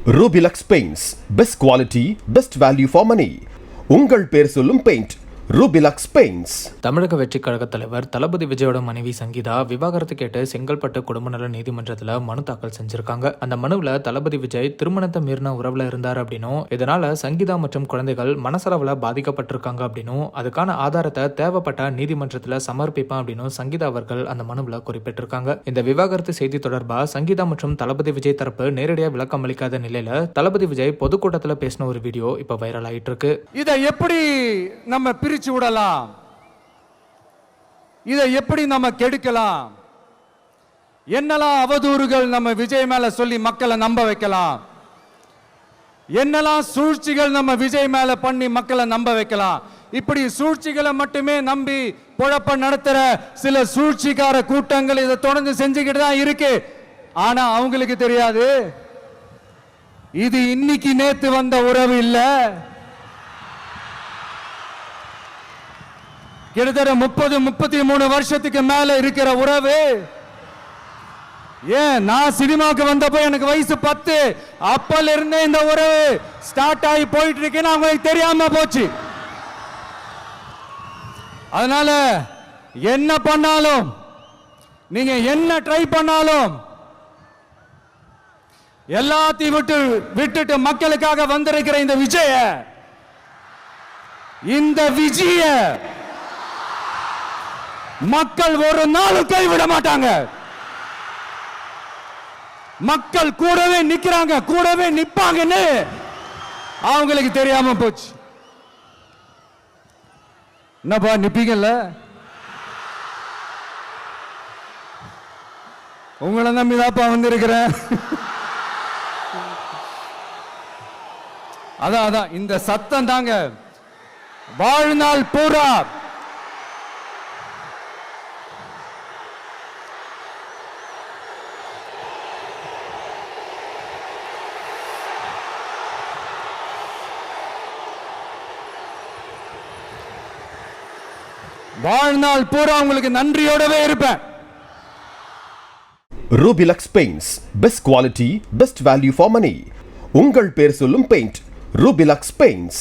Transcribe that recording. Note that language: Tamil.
Rubilux Paints, best quality, best value for money. உங்கள் பேர் சொல்லும் பெயிண்ட் Rubilux Paints. தமிழக வெற்றிக் கழக தலைவர் தளபதி விஜயோட மனைவி சங்கீதா விவாகரத்து கேட்டு செங்கல்பட்டு குடும்ப நல நீதிமன்றத்தில் மனு தாக்கல் செஞ்சிருக்காங்க. அந்த மனுவில் தளபதி விஜய் திருமணத்தை மீறின உறவுல இருந்தார் அப்படின்னும், இதனால சங்கீதா மற்றும் குழந்தைகள் மனசளவுல பாதிக்கப்பட்டிருக்காங்க அப்படின்னும், அதுக்கான ஆதாரத்தை தேவைப்பட்ட நீதிமன்றத்தில் சமர்ப்பிப்பேன் அப்படின்னு சங்கீதா அவர்கள் அந்த மனுவில் குறிப்பிட்டிருக்காங்க. இந்த விவாகரத்து செய்தி தொடர்பா சங்கீதா மற்றும் தளபதி விஜய் தரப்பு நேரடியாக விளக்கம் அளிக்காத நிலையில தளபதி விஜய் பொதுக்கூட்டத்தில் பேசின ஒரு வீடியோ இப்ப வைரல் ஆயிட்டு இருக்கு. இதை எப்படி நம்ம பிரிச்சு விடலாம், இதை எப்படி நம்ம கெடுக்கலாம், என்னெல்லாம் அவதூறுகள் நம்ம விஜய் மேல சொல்லி மக்களை நம்ப வைக்கலாம், என்னெல்லாம் சூழ்ச்சிகள் நம்ம விஜய் மேல பண்ணி மக்களை நம்ப வைக்கலாம். இப்படி சூழ்ச்சிகளை மட்டுமே நம்பி பொழப்ப நடத்துற சில சூழ்ச்சிக்கார கூட்டங்கள் இதை தொடர்ந்து செஞ்சுக்கிட்டு தான் இருக்கு. ஆனா அவங்களுக்கு தெரியாது, இது இன்னைக்கு நேத்து வந்த உறவு இல்ல, கிட்டத்தட்ட 30-33 வருஷத்துக்கு மேல இருக்கிற உறவு. ஏன் நான் சினிமாவுக்கு வந்தப்போ எனக்கு வயசு 10, அப்பல இருந்தே இந்த உறவு ஸ்டார்ட் ஆகி போயிட்டு இருக்குன்னு அவங்களுக்கு தெரியாம போச்சு. அதனால என்ன பண்ணாலும், நீங்க என்ன ட்ரை பண்ணாலும், எல்லாத்தையும் விட்டுட்டு மக்களுக்காக வந்திருக்கிற இந்த விஜய மக்கள் ஒரு நாளும் கைவிட மாட்டாங்க. மக்கள் கூடவே நிக்கிறாங்க, கூடவே நிப்பாங்கன்னு அவங்களுக்கு தெரியாம போச்சு. என்னப்பா நிப்பீங்கல்ல? உங்களை நம்பிதாப்பா வந்திருக்கிறேன். அதான் இந்த சத்தம் தாங்க வாழ்நாள் பூரா உங்களுக்கு நன்றியோடவே இருப்பேன். Rubilux Paints, best quality, best value for money. உங்கள் பேர் சொல்லும் பெயிண்ட் Rubilux Paints.